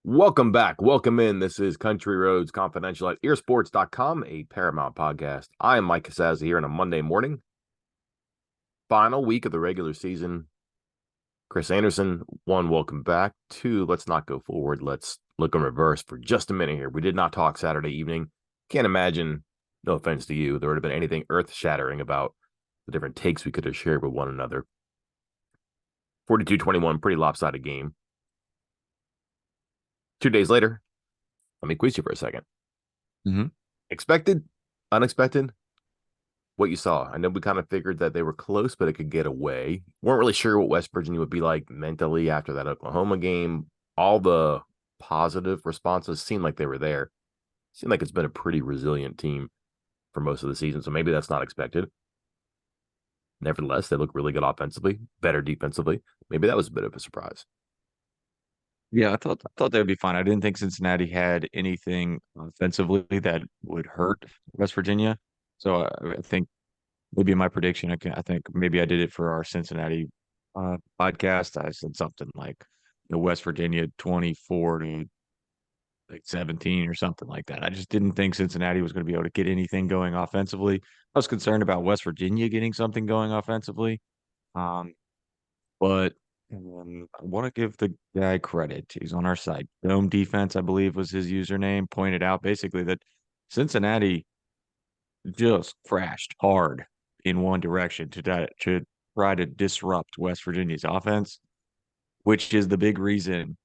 Welcome back. Welcome in. This is Country Roads Confidential at earsports.com, a Paramount podcast. I am Mike Casazza here on a Monday morning. Final week of the regular season. Chris Anderson, one, welcome back. Two, let's not go forward. Let's look in reverse for just a minute here. We did not talk Saturday evening. Can't imagine, no offense to you, there would have been anything earth-shattering about the different takes we could have shared with one another. 42-21, pretty lopsided game. 2 days later, let me quiz you for a second. Expected, unexpected, what you saw? I know we kind of figured that they were close, but it could get away. Weren't really sure what West Virginia would be like mentally after that Oklahoma game. All the positive responses seemed like they were there. Seemed like it's been a pretty resilient team for most of the season, so maybe that's not expected. Nevertheless, they look really good offensively, better defensively. Maybe that was a bit of a surprise. Yeah, I thought they would be fine. I didn't think Cincinnati had anything offensively that would hurt West Virginia. So I think maybe my prediction, I think maybe I did it for our Cincinnati podcast. I said something like West Virginia 24 to like 17 or something like that. I just didn't think Cincinnati was going to be able to get anything going offensively. I was concerned about West Virginia getting something going offensively. Um, but I want to give the guy credit. He's on our side. Dome Defense, I believe, was his username, pointed out basically that Cincinnati just crashed hard in one direction to try to disrupt West Virginia's offense, which is the big reason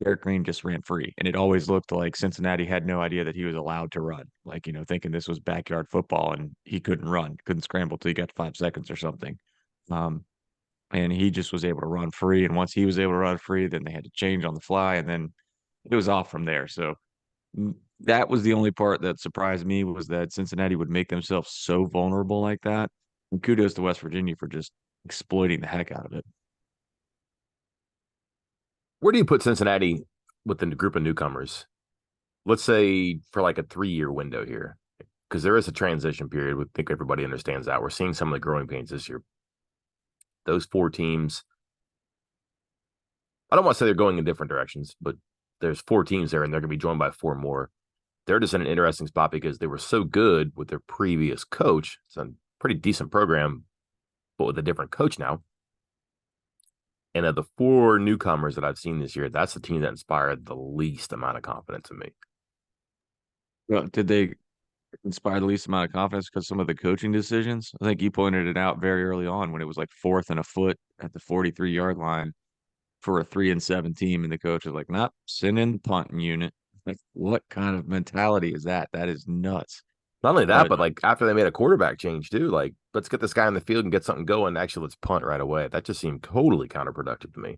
Derek Green just ran free. And it always looked like Cincinnati had no idea that he was allowed to run, like, thinking this was backyard football and he couldn't run, couldn't scramble till he got to 5 seconds or something. Um, and he just was able to run free. And once he was able to run free, then they had to change on the fly, and then it was off from there. So that was the only part that surprised me, was that Cincinnati would make themselves so vulnerable like that. And kudos to West Virginia for just exploiting the heck out of it. Where do you put Cincinnati within the group of newcomers? Let's say for like a 3-year window here, because there is a transition period. We think everybody understands that. We're seeing some of the growing pains this year. Those four teams, I don't want to say they're going in different directions, but there's four teams there and they're going to be joined by four more. They're just in an interesting spot because they were so good with their previous coach. It's a pretty decent program, but with a different coach now. And of the four newcomers that I've seen this year, that's the team that inspired the least amount of confidence in me. Well, did they inspire the least amount of confidence because some of the coaching decisions? I think you pointed it out very early on when it was like fourth and a foot at the 43-yard line for a 3-7 team, and the coach was like, "Nope, send in the punting unit." Like, what kind of mentality is that? That is nuts. Not only that, But but like after they made a quarterback change too, like let's get this guy on the field and get something going. Actually, let's punt right away. That just seemed totally counterproductive to me.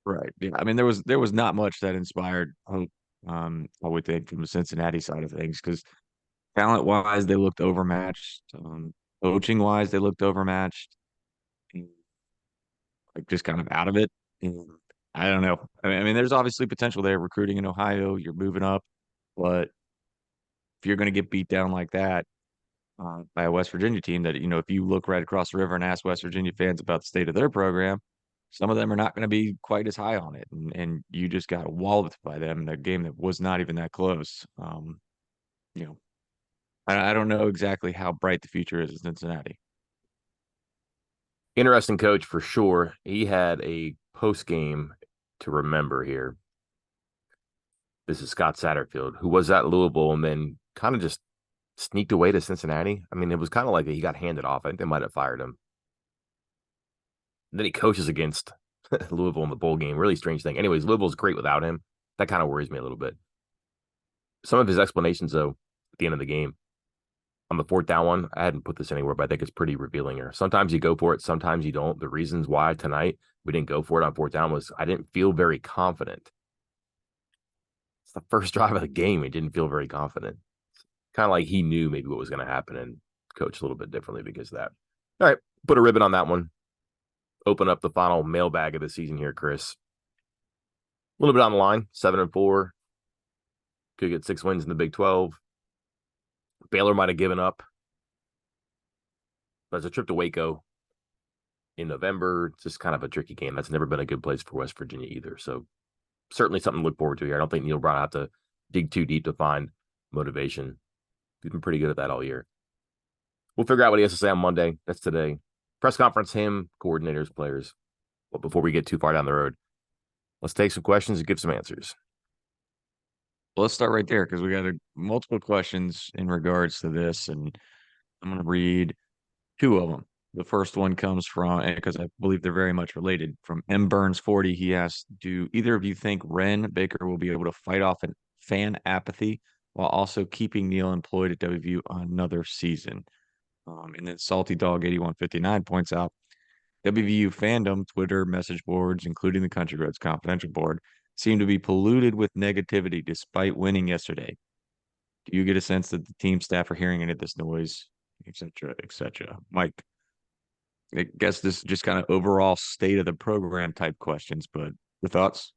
right, yeah. I mean, there was not much that inspired hope. I would think from the Cincinnati side of things, because talent wise, they looked overmatched. Coaching wise, they looked overmatched. And, like, just kind of out of it. And I don't know. I mean, there's obviously potential there. Recruiting in Ohio, you're moving up, but if you're going to get beat down like that by a West Virginia team, that, if you look right across the river and ask West Virginia fans about the state of their program, some of them are not going to be quite as high on it, and you just got walloped by them in a game that was not even that close. You know, I don't know exactly how bright the future is in Cincinnati. Interesting coach for sure. He had a post game to remember here. This is Scott Satterfield, who was at Louisville and then kind of just sneaked away to Cincinnati. I mean, it was kind of like he got handed off. I think they might have fired him. And then he coaches against Louisville in the bowl game. Really strange thing. Anyways, Louisville's great without him. That kind of worries me a little bit. Some of his explanations, though, at the end of the game, on the fourth down one, I hadn't put this anywhere, but I think it's pretty revealing here. Sometimes you go for it, sometimes you don't. The reasons why tonight we didn't go for it on fourth down was I didn't feel very confident. It's the first drive of the game. He didn't feel very confident. Kind of like he knew maybe what was going to happen and coached a little bit differently because of that. All right, put a ribbon on that one. Open up the final mailbag of the season here, Chris. A little bit on the line, 7-4. Could get 6 wins in the Big 12. Baylor might have given up. But it's a trip to Waco in November. It's just kind of a tricky game. That's never been a good place for West Virginia either. So certainly something to look forward to here. I don't think Neil Brown will have to dig too deep to find motivation. He's been pretty good at that all year. We'll figure out what he has to say on Monday. That's today. Press conference, him, coordinators, players. But before we get too far down the road, let's take some questions and give some answers. Well, let's start right there because we got multiple questions in regards to this, and I'm going to read two of them. The first one comes from, and because I believe they're very much related, from M Burns 40. He asks, "Do either of you think Ren Baker will be able to fight off an fan apathy while also keeping Neil employed at WVU another season?" And then Salty Dog 8159 points out, WVU fandom, Twitter, message boards, including the Country Roads Confidential board, seem to be polluted with negativity despite winning yesterday. Do you get a sense that the team staff are hearing any of this noise, etc., etc.? Mike, I guess this is just kind of overall state of the program type questions, but your thoughts?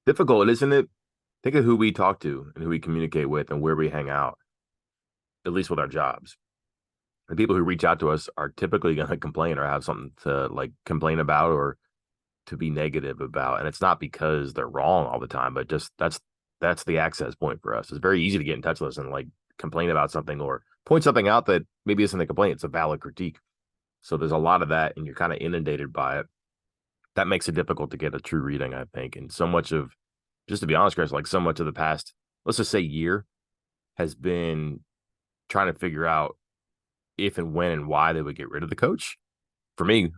Difficult, isn't it? Think of who we talk to and who we communicate with and where we hang out, at least with our jobs. The people who reach out to us are typically going to complain or have something to like complain about or to be negative about. And it's not because they're wrong all the time, but just that's the access point for us. It's very easy to get in touch with us and like complain about something or point something out that maybe isn't a complaint, it's a valid critique. So there's a lot of that, and you're kind of inundated by it. That makes it difficult to get a true reading, I think. And so much of, just to be honest, Chris, like so much of the past, let's just say year, has been trying to figure out if and when and why they would get rid of the coach. For me,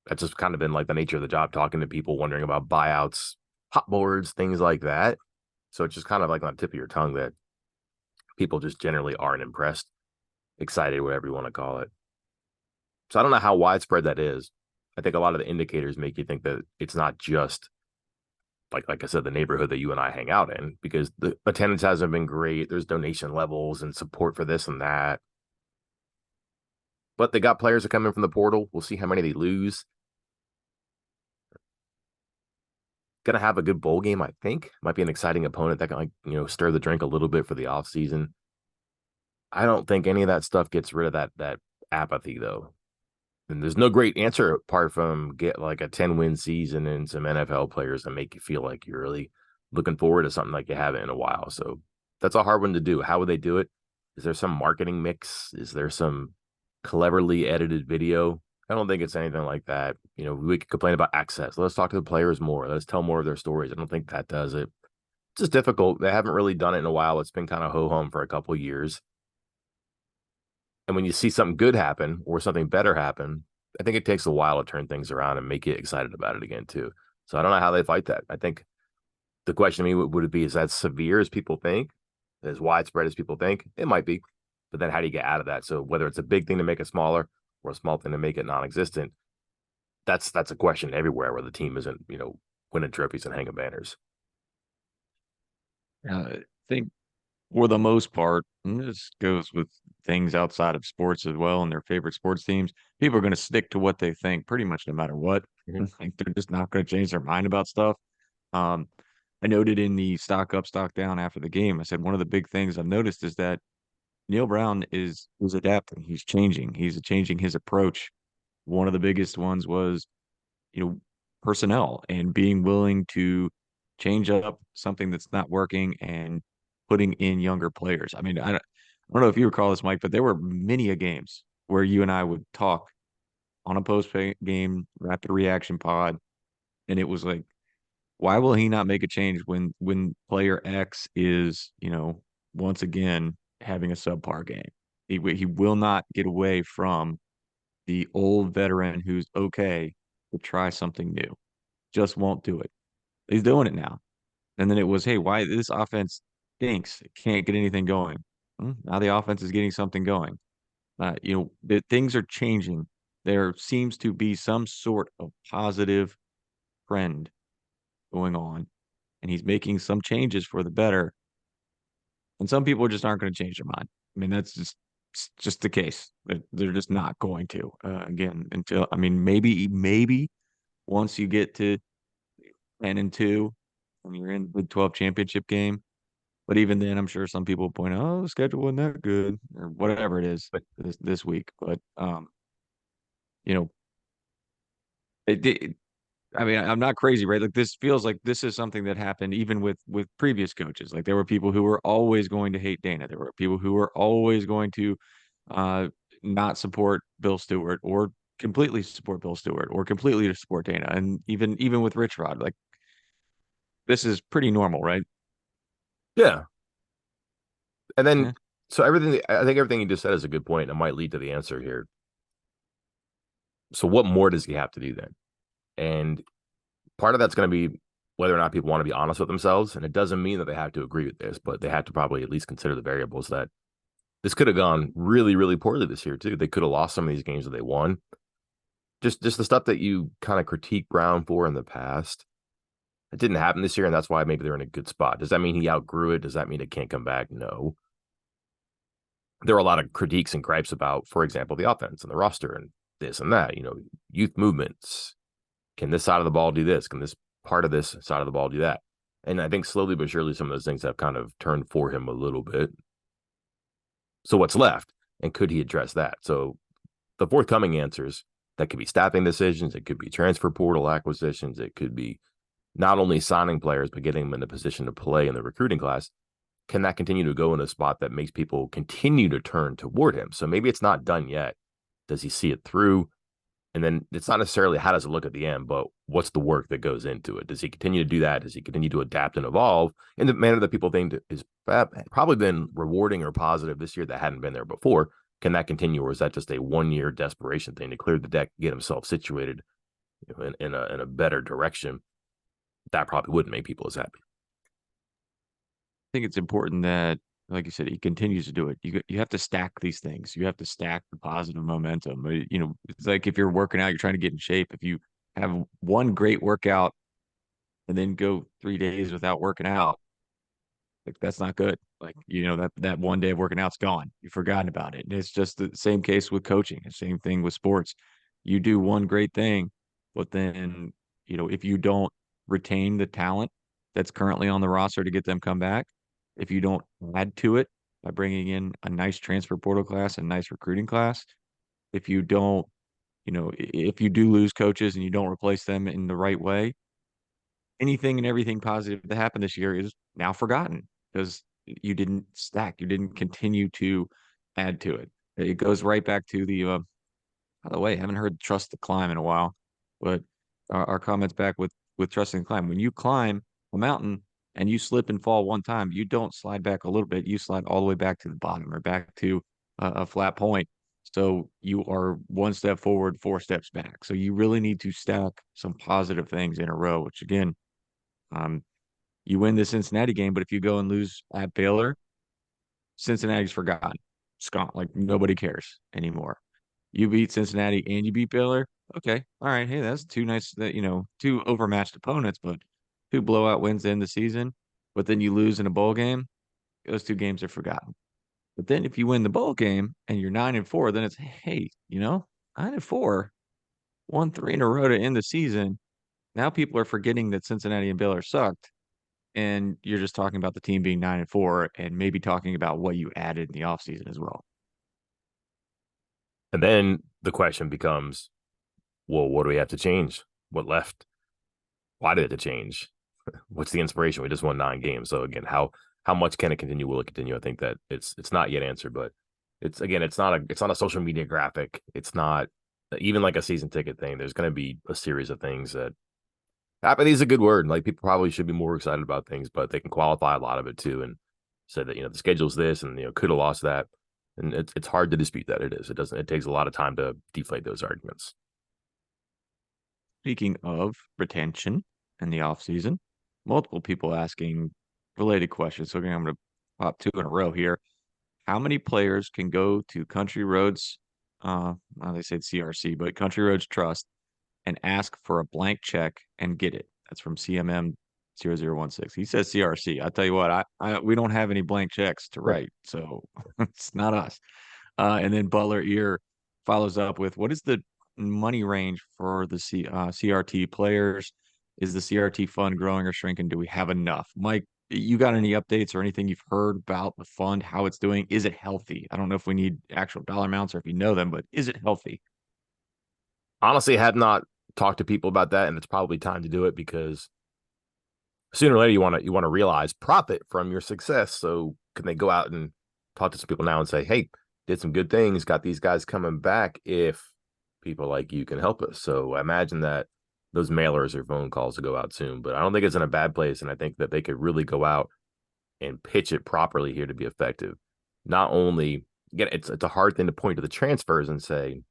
that's just kind of been like the nature of the job, talking to people, wondering about buyouts, hot boards, things like that. So it's just kind of like on the tip of your tongue that people just generally aren't impressed, excited, whatever you want to call it. So I don't know how widespread that is. I think a lot of the indicators make you think that it's not just like I said, the neighborhood that you and I hang out in, because the attendance hasn't been great. There's donation levels and support for this and that. But they got players that come in from the portal. We'll see how many they lose. Gonna have a good bowl game, I think. Might be an exciting opponent that can like, stir the drink a little bit for the offseason. I don't think any of that stuff gets rid of that apathy though. And there's no great answer apart from get like a 10-win season and some NFL players that make you feel like you're really looking forward to something like you haven't in a while. So that's a hard one to do. How would they do it? Is there some marketing mix? Is there some cleverly edited video? I don't think it's anything like that. We could complain about access. Let's talk to the players more. Let's tell more of their stories. I don't think that does it. It's just difficult. They haven't really done it in a while. It's been kind of ho hum for a couple of years. And when you see something good happen or something better happen, I think it takes a while to turn things around and make you excited about it again, too. So I don't know how they fight that. I think the question to me would it be, is that severe as people think, as widespread as people think? It might be. But then how do you get out of that? So whether it's a big thing to make it smaller or a small thing to make it non-existent, that's a question everywhere where the team isn't, winning trophies and hanging banners. I think for the most part, and this goes with things outside of sports as well and their favorite sports teams, people are going to stick to what they think pretty much no matter what. Mm-hmm. Like they're just not going to change their mind about stuff. Um, I noted in the stock up, stock down after the game, I said one of the big things I've noticed is that Neil Brown is adapting. He's changing. He's changing his approach. One of the biggest ones was, you know, personnel and being willing to change up something that's not working and putting in younger players. I mean, I don't know if you recall this, Mike, but there were many a games where you and I would talk on a post game rapid reaction pod, and it was like, why will he not make a change when player X is, once again having a subpar game? He will not get away from the old veteran who's okay to try something new. Just won't do it. He's doing it now. And then it was, hey, why this offense stinks? It can't get anything going. Now the offense is getting something going. Things are changing. There seems to be some sort of positive trend going on, and he's making some changes for the better. And some people just aren't going to change their mind. I mean, that's just the case. They're just not going to. Again, until I mean, maybe once you get to 10-2 and you're in the Big 12 championship game. But even then, I'm sure some people point, oh, the schedule wasn't that good or whatever it is But this week. But you know, it I mean, I'm not crazy, right? Like this feels like this is something that happened even with previous coaches. Like there were people who were always going to hate Dana. There were people who were always going to uh not support Bill Stewart or completely support Bill Stewart or completely to support Dana. And even with Rich Rod, like this is pretty normal, right? Yeah. And then, Yeah. so I think everything you just said is a good point. It might lead to the answer here. So, what more does he have to do then? And part of that's going to be whether or not people want to be honest with themselves. And it doesn't mean that they have to agree with this, but they have to probably at least consider the variables that this could have gone really, really poorly this year, too. They could have lost some of these games that they won. Just the stuff that you kind of critique Brown for in the past. It didn't happen this year, and that's why maybe they're in a good spot. Does that mean he outgrew it? Does that mean it can't come back? No. There were a lot of critiques and gripes about, for example, the offense and the roster and this and that, youth movements. Can this side of the ball do this? Can this part of this side of the ball do that? And I think slowly but surely some of those things have kind of turned for him a little bit. So what's left? And could he address that? So the forthcoming answers, that could be staffing decisions, it could be transfer portal acquisitions, it could be not only signing players, but getting them in a position to play in the recruiting class. Can that continue to go in a spot that makes people continue to turn toward him? So maybe it's not done yet. Does he see it through? And then it's not necessarily how does it look at the end, but what's the work that goes into it? Does he continue to do that? Does he continue to adapt and evolve in the manner that people think is probably been rewarding or positive this year that hadn't been there before? Can that continue, or is that just a 1 year desperation thing to clear the deck, get himself situated in a better direction? That probably wouldn't make people as happy. Think it's important that, like you said, he continues to do it. You have to stack these things. You have to stack the positive momentum. It's like if you're working out, you're trying to get in shape. If you have one great workout and then go 3 days without working out, like that's not good. Like, that one day of working out's gone. You've forgotten about it. And it's just the same case with coaching, the same thing with sports. You do one great thing, but then, if you don't retain the talent that's currently on the roster to get them come back, if you don't add to it by bringing in a nice transfer portal class, a nice recruiting class, if you don't, if you do lose coaches and you don't replace them in the right way, anything and everything positive that happened this year is now forgotten because you didn't stack, you didn't continue to add to it. It goes right back to by the way, I haven't heard trust the climb in a while, but our comments back with trusting the climb. When you climb a mountain and you slip and fall one time, you don't slide back a little bit, you slide all the way back to the bottom or back to a flat point. So you are one step forward, four steps back. So you really need to stack some positive things in a row, which again, um, you win the Cincinnati game, but if you go and lose at Baylor, Cincinnati's forgotten. It's gone. Like nobody cares anymore. You beat Cincinnati and you beat Baylor. Okay. All right. Hey, that's two nice that two overmatched opponents, but two blowout wins to end the season. But then you lose in a bowl game. Those two games are forgotten. But then if you win the bowl game and you're 9-4, then it's hey, 9-4, won three in a row to end the season. Now people are forgetting that Cincinnati and Baylor sucked and you're just talking about the team being 9-4 and maybe talking about what you added in the offseason as well. And then the question becomes, well, what do we have to change? What left? Why did it change? What's the inspiration? We just won 9 games. So again, how much can it continue? Will it continue? I think that it's not yet answered, but it's not a social media graphic. It's not even like a season ticket thing. There's going to be a series of things that apathy is a good word. Like people probably should be more excited about things, but they can qualify a lot of it too and say that the schedule's this and could have lost that. And it's hard to dispute that it is. It takes a lot of time to deflate those arguments. Speaking of retention in the offseason, multiple people asking related questions. So again, I'm going to pop two in a row here. How many players can go to Country Roads? Well, they said CRC, but Country Roads Trust and ask for a blank check and get it. That's from CMM 0016. He says CRC. I tell you what, we don't have any blank checks to write, so it's not us. And then Butler Ear follows up with what is the money range for the CRT players? Is the CRT fund growing or shrinking? Do we have enough? Mike, you got any updates or anything you've heard about the fund, how it's doing? Is it healthy? I don't know if we need actual dollar amounts or if you know them, but is it healthy? Honestly, had not talk to people about that, and it's probably time to do it because sooner or later you want to realize profit from your success. So can they go out and talk to some people now and say, hey, did some good things, got these guys coming back if people like you can help us. So I imagine that those mailers or phone calls will go out soon, but I don't think it's in a bad place. And I think that they could really go out and pitch it properly here to be effective. Not only, again, it's a hard thing to point to the transfers and say,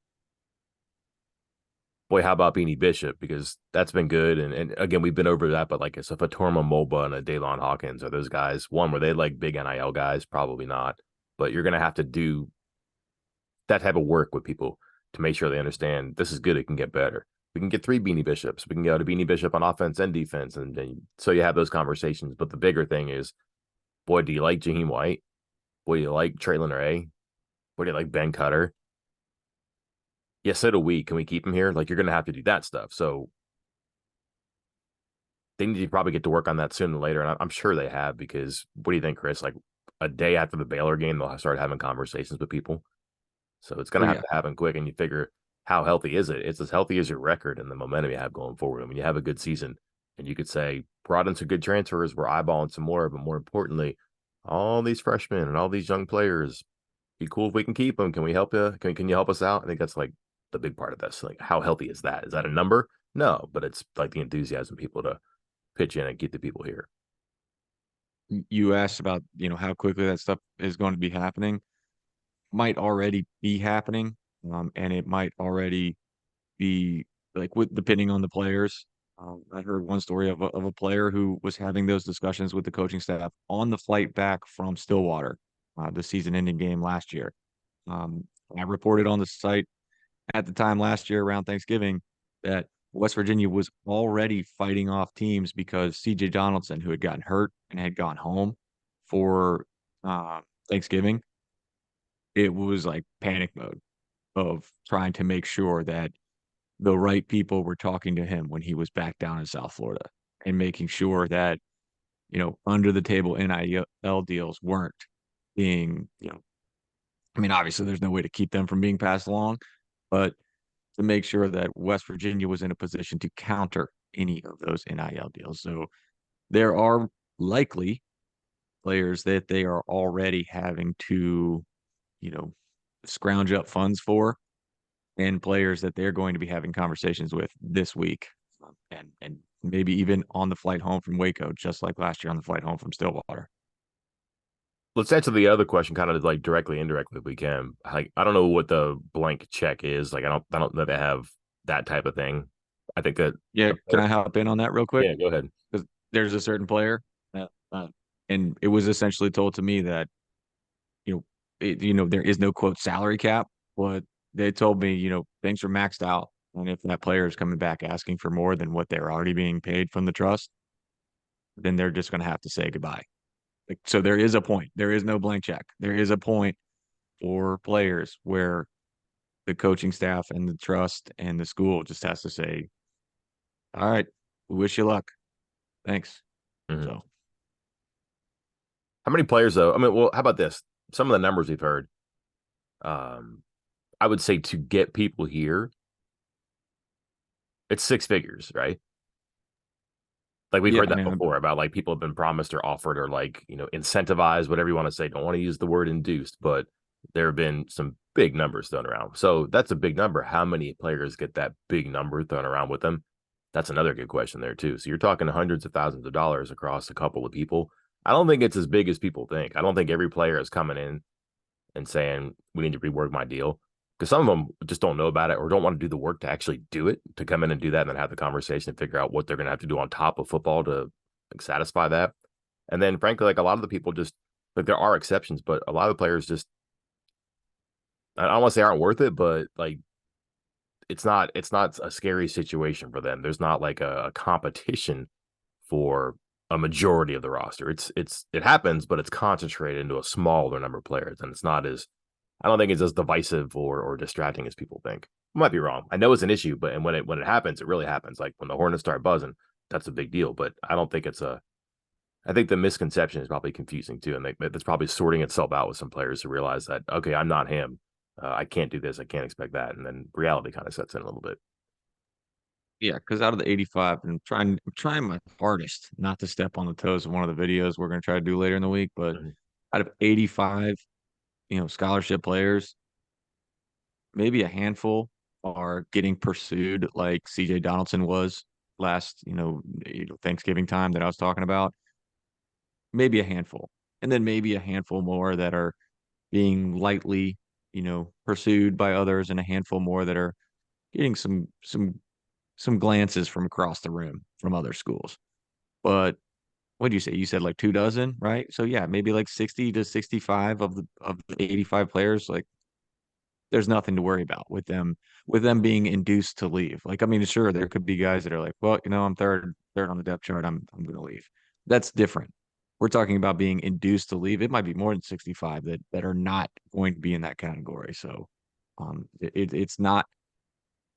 boy, how about Beanie Bishop? Because that's been good. And again, we've been over that, but like it's a Fatorma Moba and a Daylon Hawkins, are those guys, one, were they like big NIL guys? Probably not. But you're going to have to do that type of work with people to make sure they understand this is good. It can get better. We can get three Beanie Bishops. We can go to Beanie Bishop on offense and defense. And so you have those conversations. But the bigger thing is, boy, do you like Jaheim White? Boy, do you like Traylon Ray? Boy, do you like Ben Cutter? Yes, so do we. Can we keep him here? Like, you're going to have to do that stuff. So they need to probably get to work on that sooner than later. And I'm sure they have, because what do you think, Chris? Like a day after the Baylor game, they'll start having conversations with people. So it's going Oh to have yeah. to happen quick. And you figure, how healthy is it? It's as healthy as your record and the momentum you have going forward. I mean, you have a good season, and you could say, brought in some good transfers, we're eyeballing some more. But more importantly, all these freshmen and all these young players, be cool if we can keep them. Can we help you? Can you help us out? I think that's like the big part of this. Like, how healthy is that? Is that a number? No, but it's like the enthusiasm people to pitch in and keep the people here. You asked about, how quickly that stuff is going to be happening. Might already be happening, and it might already be like with depending on the players. I heard one story of a player who was having those discussions with the coaching staff on the flight back from Stillwater, the season-ending game last year. I reported on the site at the time last year around Thanksgiving that West Virginia was already fighting off teams because CJ Donaldson, who had gotten hurt and had gone home for Thanksgiving, it was like panic mode of trying to make sure that the right people were talking to him when he was back down in South Florida and making sure that, under the table NIL deals weren't being, I mean, obviously there's no way to keep them from being passed along, but to make sure that West Virginia was in a position to counter any of those NIL deals. So there are likely players that they are already having to, you know, scrounge up funds for, and players that they're going to be having conversations with this week, and maybe even on the flight home from Waco, just like last year on the flight home from Stillwater. Let's answer the other question kind of like directly, indirectly if we can. Like, I don't know what the blank check is. Like, I don't know they have that type of thing. I think that Yeah, can I hop in on that real quick? yeah, go ahead. Because there's a certain player, that, and it was essentially told to me that there is no quote salary cap, but they told me things are maxed out, and if that player is coming back asking for more than what they're already being paid from the trust, then they're just going to have to say goodbye. Like, so there is a point. There is no blank check. There is a point for players where the coaching staff and the trust and the school just has to say, "All right, we wish you luck. Thanks." Mhm. So How many players though? I mean, well, how about this? Some of the numbers we've heard. Um, I would say to get people here, it's six figures, right? Like we've yeah, heard I that mean, before about like people have been promised or offered or like, incentivized, whatever you want to say. Don't want to use the word induced, but there have been some big numbers thrown around. So that's a big number. How many players get that big number thrown around with them? That's another good question there too. So you're talking hundreds of thousands of dollars across a couple of people. I don't think it's as big as people think. I don't think every player is coming in and saying we need to rework my deal, because some of them just don't know about it or don't want to do the work to actually do it, to come in and do that and then have the conversation and figure out what they're going to have to do on top of football to like satisfy that. And then frankly, like a lot of the people just like, there are exceptions, but a lot of the players just, I don't want to say aren't worth it, but like it's not a scary situation for them. There's not like a competition for a majority of the roster. It happens, but it's concentrated into a smaller number of players, and it's not as, I don't think it's as divisive or distracting as people think. I might be wrong. I know it's an issue, but and when it happens, it really happens. Like when the Hornets start buzzing, that's a big deal. But I don't think it's a. I think the misconception is probably confusing too, and that's probably sorting itself out with some players to realize that, okay, I'm not him. I can't do this. I can't expect that, and then reality kind of sets in a little bit. Yeah, because out of the 85, and I'm trying my hardest not to step on the toes of one of the videos we're going to try to do later in the week. But Mhm. out of 85, scholarship players, maybe a handful are getting pursued like CJ Donaldson was last, Thanksgiving time that I was talking about. Maybe a handful. And then maybe a handful more that are being lightly, pursued by others, and a handful more that are getting some glances from across the room from other schools. But what do you say? You said like 2 dozen, right? So yeah, maybe like 60 to 65 of the 85 players, like there's nothing to worry about with them being induced to leave. Like, I mean, sure, there could be guys that are like, well, I'm third on the depth chart. I'm gonna leave. That's different. We're talking about being induced to leave. It might be more than 65 that are not going to be in that category. So it's not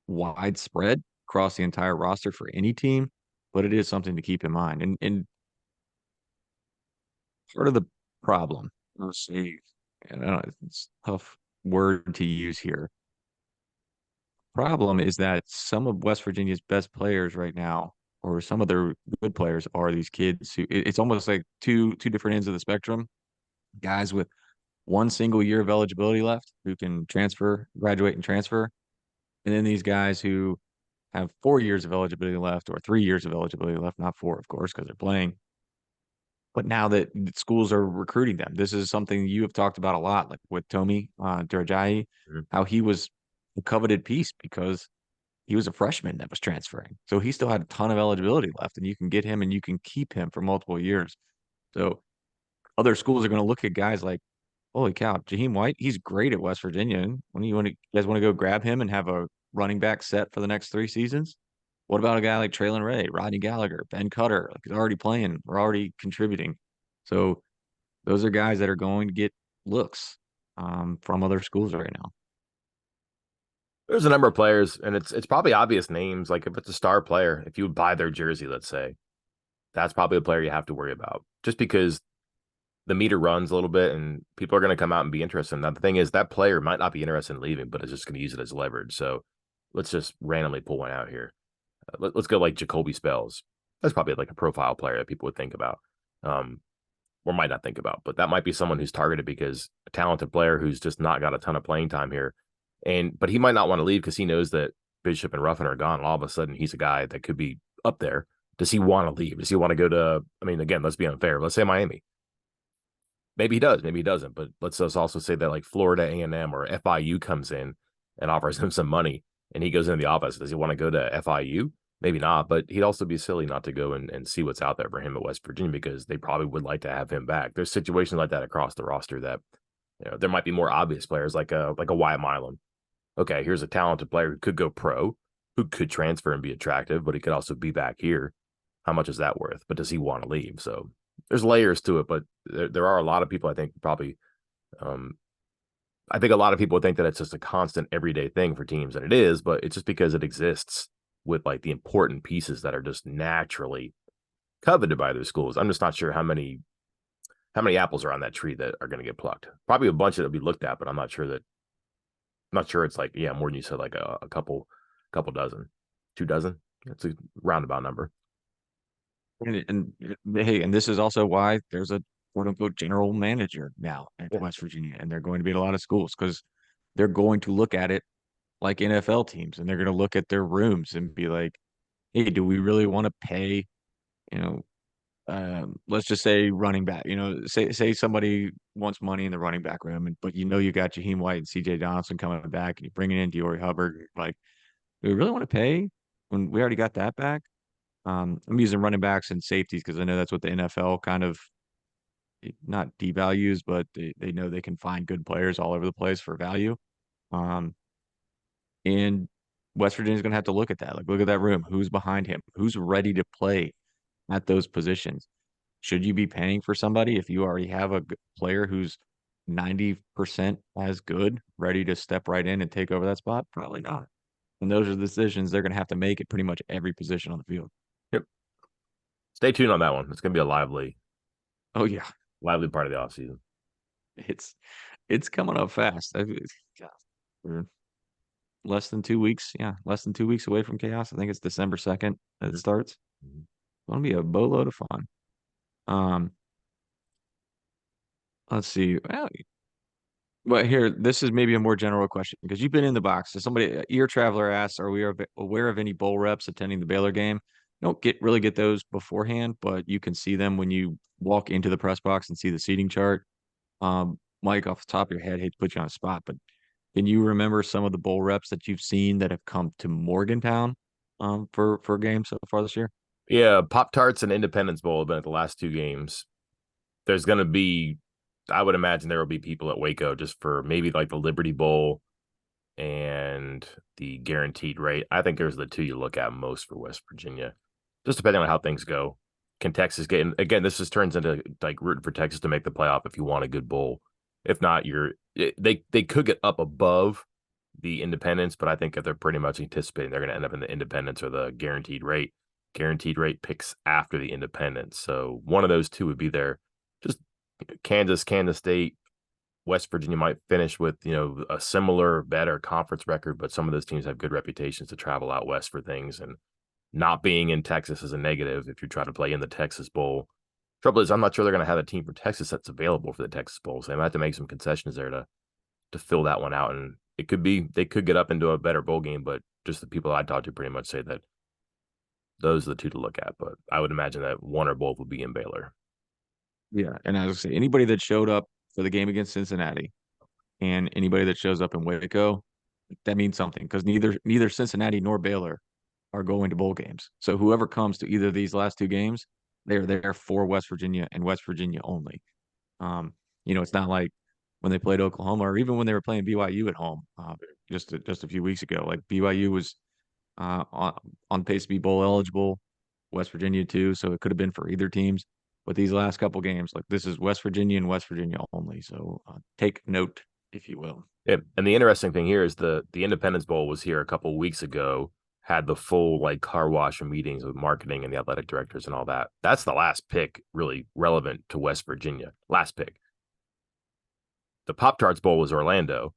widespread across the entire roster for any team, but it is something to keep in mind. And part of the problem, let's see, I don't know, it's a tough word to use here. Problem is that some of West Virginia's best players right now, or some of their good players, are these kids who it's almost like two different ends of the spectrum. Guys with one single year of eligibility left who can transfer, graduate and transfer. And then these guys who have 4 years of eligibility left or 3 years of eligibility left, not four, of course, because they're playing. But now that schools are recruiting them, this is something you have talked about a lot, like with Tomi Durajayi, Mhm. how he was a coveted piece because he was a freshman that was transferring. So he still had a ton of eligibility left, and you can get him and you can keep him for multiple years. So other schools are going to look at guys like, holy cow, Jaheim White, he's great at West Virginia. When you guys want to go grab him and have a running back set for the next 3 seasons? What about a guy like Traylon Ray, Rodney Gallagher, Ben Cutter? Like, he's already playing, we're already contributing. So those are guys that are going to get looks from other schools right now. There's a number of players, and it's probably obvious names. Like if it's a star player, if you would buy their jersey, let's say, that's probably a player you have to worry about. Just because the meter runs a little bit and people are going to come out and be interested. Now, the thing is, that player might not be interested in leaving, but is just going to use it as leverage. So let's just randomly pull one out here. Let's go like Jacoby Spells. That's probably like a profile player that people would think about, um, or might not think about, but that might be someone who's targeted because a talented player who's just not got a ton of playing time here. But he might not want to leave because he knows that Bishop and Ruffin are gone. And all of a sudden, he's a guy that could be up there. Does he want to leave? Does he want to go to, I mean, again, let's be unfair. Let's say Miami. Maybe he does, maybe he doesn't. But let's just also say that like Florida A&M or FIU comes in and offers him some money, and he goes into the office. Does he want to go to FIU? Maybe not, but he'd also be silly not to go and see what's out there for him at West Virginia because they probably would like to have him back. There's situations like that across the roster that there might be more obvious players like a Wyatt Milam. Okay, here's a talented player who could go pro, who could transfer and be attractive, but he could also be back here. How much is that worth? But does he want to leave? So there's layers to it, but there are a lot of people I think probably um, I think a lot of people think that it's just a constant everyday thing for teams, and it is, but it's just because it exists with like the important pieces that are just naturally coveted by those schools. I'm just not sure how many apples are on that tree that are going to get plucked. Probably a bunch that'll be looked at, but I'm not sure it's like more than you said, like a couple dozen, 2 dozen. It's a roundabout number. And hey, and this is also why there's a quote unquote general manager now at Yeah. West Virginia, and they're going to be at a lot of schools because they're going to look at it like NFL teams, and they're going to look at their rooms and be like, hey, do we really want to pay, you know, let's just say running back, say somebody wants money in the running back room, but you got Jaheim White and CJ Donaldson coming back, and you're bringing in Diori Hubbard, like, do we really want to pay when we already got that back? I'm using running backs and safeties because I know that's what the NFL kind of not devalues, but they know they can find good players all over the place for value. Um, and West Virginia's going to have to look at that. Like, look at that room. Who's behind him? Who's ready to play at those positions? Should you be paying for somebody if you already have a player who's 90% as good, ready to step right in and take over that spot? Probably not. And those are the decisions they're going to have to make at pretty much every position on the field. Yep. Stay tuned on that one. It's going to be a Oh yeah, lively part of the offseason. it's it's coming up fast. God, less than 2 weeks. Yeah, less than 2 weeks away from chaos. I think it's December 2nd that it Mhm. starts. It's Mhm. gonna be a boatload of fun. Um, let's see. Well, but here, this is maybe a more general question because you've been in the box. So somebody, ear traveler asks, "Are we aware of any bowl reps attending the Baylor game?" You don't really get those beforehand, but you can see them when you walk into the press box and see the seating chart. Mike, off the top of your head, hate to put you on a spot, but can you remember some of the bowl reps that you've seen that have come to Morgantown for games so far this year? Yeah, Pop Tarts and Independence Bowl have been at the last two games. There's going to be, I would imagine there will be people at Waco just for maybe like the Liberty Bowl and the guaranteed rate. I think there's the two you look at most for West Virginia, just depending on how things go. Can Texas get in? Again, this just turns into like rooting for Texas to make the playoff if you want a good bowl. If not, they could get up above the independents, but I think if they're pretty much anticipating they're going to end up in the independents or the guaranteed rate. Guaranteed rate picks after the independents. So one of those two would be there. Just Kansas State, West Virginia might finish with, a similar, better conference record, but some of those teams have good reputations to travel out west for things. And not being in Texas is a negative if you try to play in the Texas Bowl. Trouble is, I'm not sure they're going to have a team from Texas that's available for the Texas Bowl. So they might have to make some concessions there to fill that one out. And it could be they could get up into a better bowl game, but just the people I talked to pretty much say that those are the two to look at. But I would imagine that one or both would be in Baylor. Yeah, and I was gonna say anybody that showed up for the game against Cincinnati and anybody that shows up in Waco, that means something because neither Cincinnati nor Baylor are going to bowl games. So whoever comes to either of these last two games, they're there for West Virginia and West Virginia only. Um, it's not like when they played Oklahoma or even when they were playing BYU at home just a few weeks ago. Like BYU was on pace to be bowl eligible, West Virginia too, so it could have been for either teams. But these last couple games, like this is West Virginia and West Virginia only. So take note, if you will. Yeah, and the interesting thing here is the Independence Bowl was here a couple of weeks ago, had the full like car wash and meetings with marketing and the athletic directors and all that. That's the last pick really relevant to West Virginia. Last pick. The Pop Tarts Bowl was Orlando,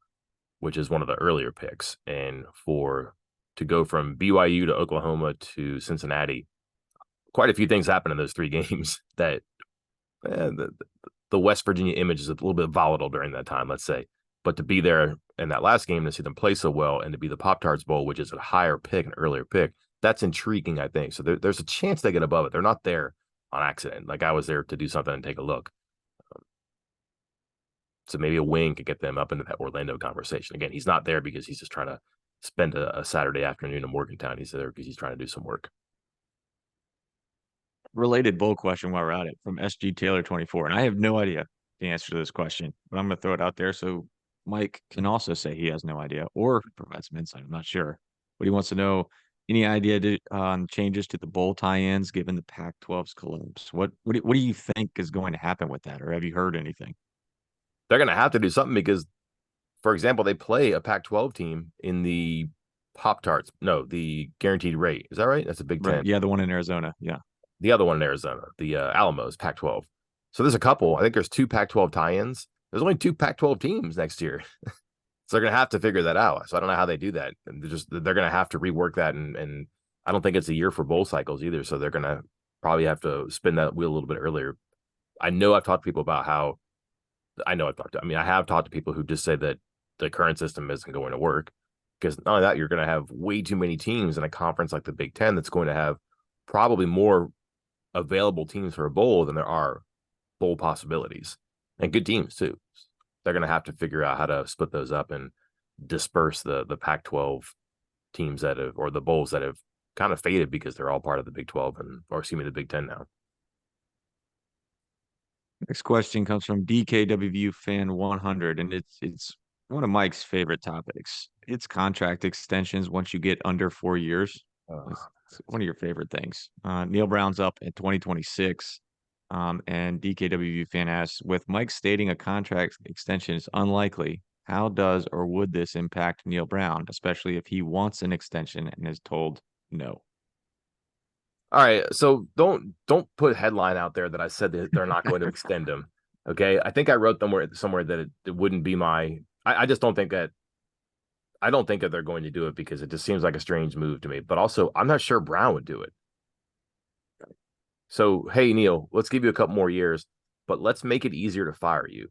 which is one of the earlier picks. And for to go from BYU to Oklahoma to Cincinnati, quite a few things happened in those three games that eh, the West Virginia image is a little bit volatile during that time, let's say. But to be there in that last game to see them play so well and to be the Pop Tarts Bowl, which is a higher pick, an earlier pick, that's intriguing, I think. So there's a chance they get above it. They're not there on accident. Like I was there to do something and take a look. So maybe a wing could get them up into that Orlando conversation. Again, he's not there because he's just trying to spend a Saturday afternoon in Morgantown. He's there because he's trying to do some work. Related bowl question while we're at it from SG Taylor 24, and I have no idea the answer to this question, but I'm going to throw it out there so Mike can also say he has no idea or provide some insight. I'm not sure, but he wants to know any idea on changes to the bowl tie-ins given the Pac-12's collapse. What do you think is going to happen with that, or have you heard anything? They're going to have to do something because, for example, they play a Pac-12 team in the Pop Tarts. No, the guaranteed rate. Is that right? That's a Big Right? Ten. Yeah, the one in Arizona. Yeah. The other one in Arizona, the Alamos Pac-12. So there's a couple. I think there's two Pac-12 tie-ins. There's only two Pac-12 teams next year. So they're gonna have to figure that out. So I don't know how they do that. And they're gonna have to rework that, and I don't think it's a year for bowl cycles either. So they're gonna probably have to spin that wheel a little bit earlier. I know I've talked to people about how I have talked to people who just say that the current system isn't going to work because not only that, you're going to have way too many teams in a conference like the Big Ten that's going to have probably more available teams for a bowl than there are bowl possibilities and good teams too. They're going to have to figure out how to split those up and disperse the Pac-12 teams that have or the bowls that have kind of faded because they're all part of the Big 12 and or excuse me the Big 10 now. Next question comes from DKWVU fan 100, and it's one of Mike's favorite topics. It's contract extensions once you get under 4 years. It's one of your favorite things. Neil Brown's up in 2026, and DKWVU fan asks, with Mike stating a contract extension is unlikely, how does or would this impact Neil Brown, especially if he wants an extension and is told no? All right, so don't put headline out there that I said that they're not going to extend him. Okay, I think I wrote somewhere that it wouldn't be my. I just don't think that. I don't think that they're going to do it because it just seems like a strange move to me. But also, I'm not sure Brown would do it. So, hey, Neil, let's give you a couple more years, but let's make it easier to fire you.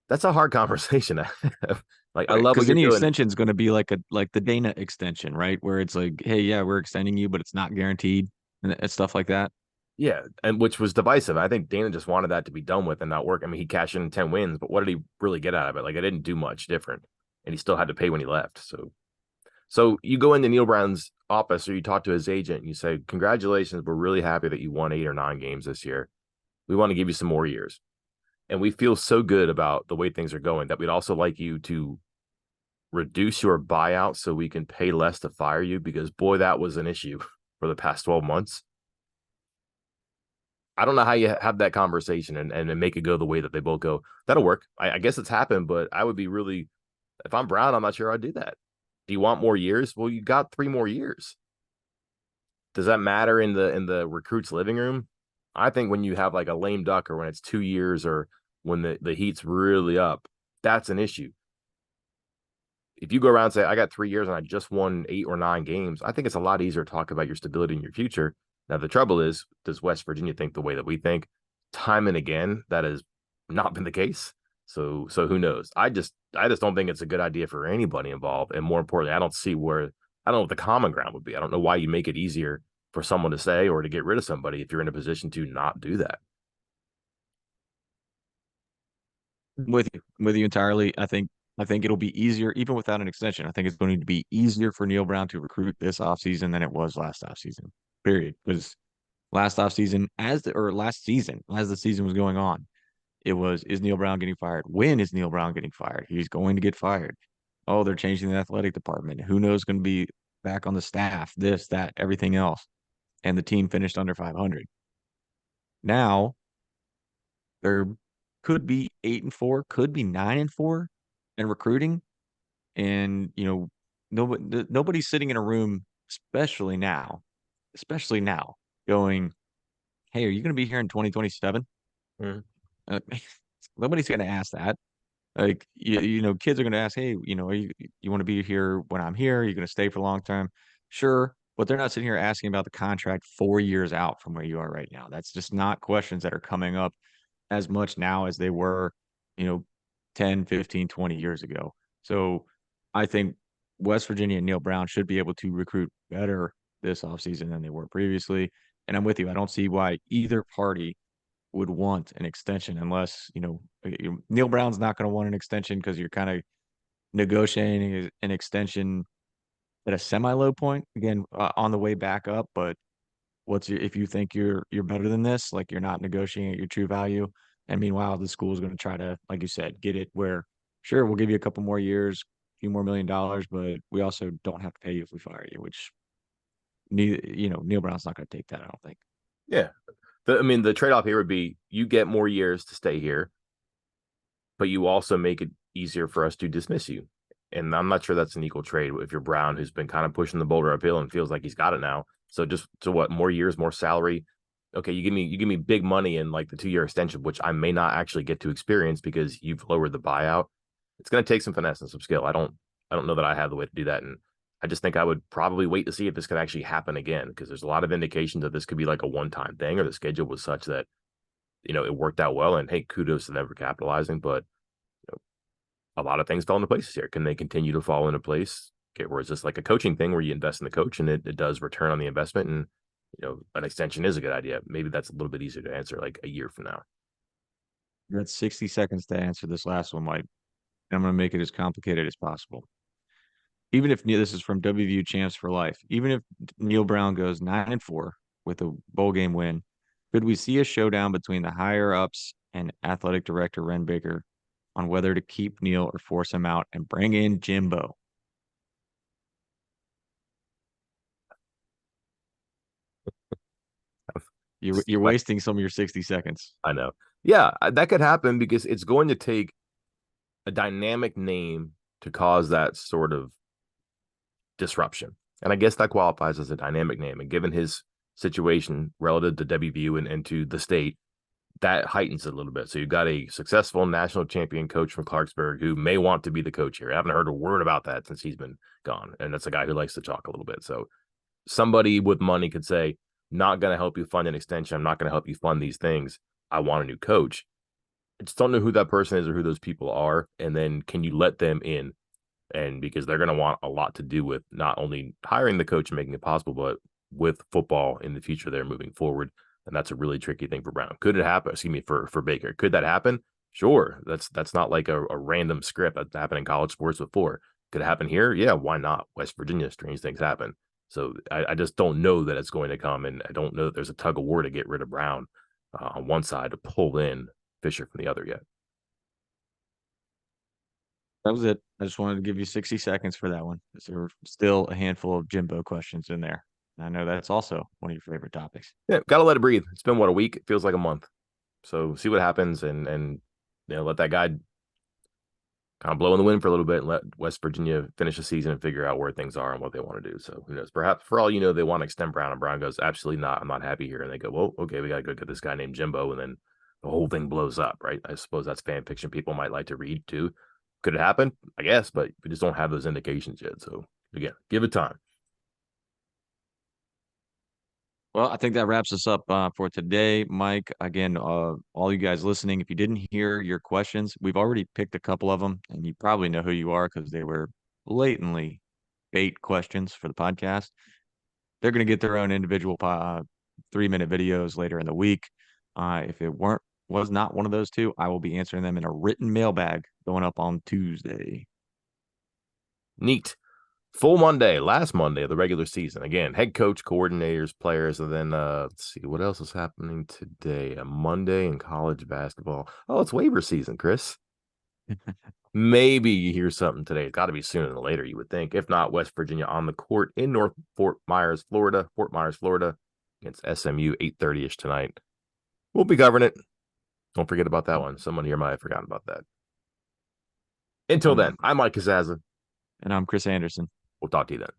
That's a hard conversation to have. Like, I Right, love what because you're any doing. extension is going to be like the Dana extension, right? Where it's like, hey, yeah, we're extending you, but it's not guaranteed and stuff like that. Yeah, and which was divisive. I think Dana just wanted that to be done with and not work. I mean, he cashed in 10 wins, but what did he really get out of it? Like, I didn't do much different, and he still had to pay when he left. So you go into Neil Brown's office or you talk to his agent and you say, "Congratulations, we're really happy that you won 8 or 9 games this year. We want to give you some more years, and we feel so good about the way things are going that we'd also like you to reduce your buyout so we can pay less to fire you because boy, that was an issue for the past 12 months." I don't know how you have that conversation and make it go the way that they both go. That'll work. I guess it's happened, but I would be really, if I'm Brown, I'm not sure I'd do that. Do you want more years? Well, you got 3 more years. Does that matter in the recruit's living room? I think when you have like a lame duck or when it's 2 years or when the heat's really up, that's an issue. If you go around and say, I got 3 years and I just won 8 or 9 games, I think it's a lot easier to talk about your stability in your future. Now, the trouble is, does West Virginia think the way that we think? Time and again, that has not been the case. So who knows? I just don't think it's a good idea for anybody involved. And more importantly, I don't know what the common ground would be. I don't know why you make it easier for someone to say or to get rid of somebody if you're in a position to not do that. With you entirely. I think it'll be easier even without an extension. I think it's going to be easier for Neil Brown to recruit this offseason than it was last offseason. Period. Because last offseason, last season, as the season was going on, it was, is Neil Brown getting fired? When is Neil Brown getting fired? He's going to get fired. Oh, they're changing the athletic department. Who knows going to be back on the staff, this, that, everything else. And the team finished under 500. Now there could be 8-4, could be 9-4 in recruiting. And, nobody's sitting in a room, especially now, going, hey, are you going to be here in 2027? Mm. Uh, nobody's going to ask that. Like, kids are going to ask, hey, you want to be here when I'm here? Are you going to stay for long term? Sure. But they're not sitting here asking about the contract 4 years out from where you are right now. That's just not questions that are coming up as much now as they were, you know, 10, 15, 20 years ago. So I think West Virginia and Neil Brown should be able to recruit better this offseason than they were previously. And I'm with you. I don't see why either party would want an extension unless, Neil Brown's not going to want an extension because you're kind of negotiating an extension at a semi-low point again on the way back up. But if you think you're better than this, like you're not negotiating at your true value. And meanwhile, the school is going to try to, like you said, get it where, sure, we'll give you a couple more years, a few more $1 million, but we also don't have to pay you if we fire you, which Neil Brown's not going to take that, I don't think. Yeah. I mean, the trade off here would be you get more years to stay here, but you also make it easier for us to dismiss you. And I'm not sure that's an equal trade if you're Brown, who's been kind of pushing the boulder uphill and feels like he's got it now. So just to what, more years, more salary. Okay, you give me big money in like the 2 year extension, which I may not actually get to experience because you've lowered the buyout. It's going to take some finesse and some skill. I don't know that I have the way to do that, and I just think I would probably wait to see if this could actually happen again because there's a lot of indications that this could be like a one-time thing or the schedule was such that it worked out well. And hey, kudos to them for capitalizing, but a lot of things fell into places here. Can they continue to fall into place? Okay, where is this like a coaching thing where you invest in the coach and it does return on the investment and an extension is a good idea. Maybe that's a little bit easier to answer like a year from now. You got 60 seconds to answer this last one, Mike. And I'm going to make it as complicated as possible. Even if this is from WVU Champs for Life, even if Neil Brown goes 9-4 with a bowl game win, could we see a showdown between the higher ups and athletic director Ren Baker on whether to keep Neil or force him out and bring in Jimbo? You're Like, wasting some of your 60 seconds. I know. Yeah, that could happen because it's going to take a dynamic name to cause that sort of disruption. And I guess that qualifies as a dynamic name. And given his situation relative to WVU and to the state, that heightens it a little bit. So you've got a successful national champion coach from Clarksburg who may want to be the coach here. I haven't heard a word about that since he's been gone. And that's a guy who likes to talk a little bit. So somebody with money could say, not going to help you fund an extension. I'm not going to help you fund these things. I want a new coach. I just don't know who that person is or who those people are. And then can you let them in? And because they're going to want a lot to do with not only hiring the coach and making it possible, but with football in the future there moving forward. And that's a really tricky thing for Brown. Could it happen? Excuse me, for Baker. Could that happen? Sure. That's not like a random script that happened in college sports before. Could it happen here? Yeah, why not? West Virginia, strange things happen. So I just don't know that it's going to come. And I don't know that there's a tug of war to get rid of Brown on one side to pull in Fisher from the other yet. That was it. I just wanted to give you 60 seconds for that one. There were still a handful of Jimbo questions in there. I know that's also one of your favorite topics. Yeah, gotta let it breathe. It's been what, a week? It feels like a month. So see what happens and let that guy kind of blow in the wind for a little bit and let West Virginia finish the season and figure out where things are and what they want to do. So who knows? Perhaps for all you know, they want to extend Brown, and Brown goes, absolutely not. I'm not happy here. And they go, well, okay, we got to go get this guy named Jimbo, and then the whole thing blows up, right? I suppose that's fan fiction people might like to read too. Could it happen? I guess, but we just don't have those indications yet. So again, give it time. Well, I think that wraps us up for today, Mike. Again, all you guys listening, if you didn't hear your questions, we've already picked a couple of them, and you probably know who you are because they were blatantly bait questions for the podcast. They're going to get their own individual 3-minute videos later in the week. If it was not one of those two, I will be answering them in a written mailbag going up on Tuesday. Neat. Full Monday, last Monday of the regular season. Again, head coach, coordinators, players, and then let's see what else is happening today. A Monday in college basketball. Oh, it's waiver season, Chris. Maybe you hear something today. It's got to be sooner than later, you would think. If not, West Virginia on the court in North Fort Myers, Florida. Fort Myers, Florida, against SMU, 8:30ish tonight. We'll be covering it. Don't forget about that one. Someone here might have forgotten about that. Until And then, I'm Mike Kazaza. I'm Chris Anderson. We'll talk to you then.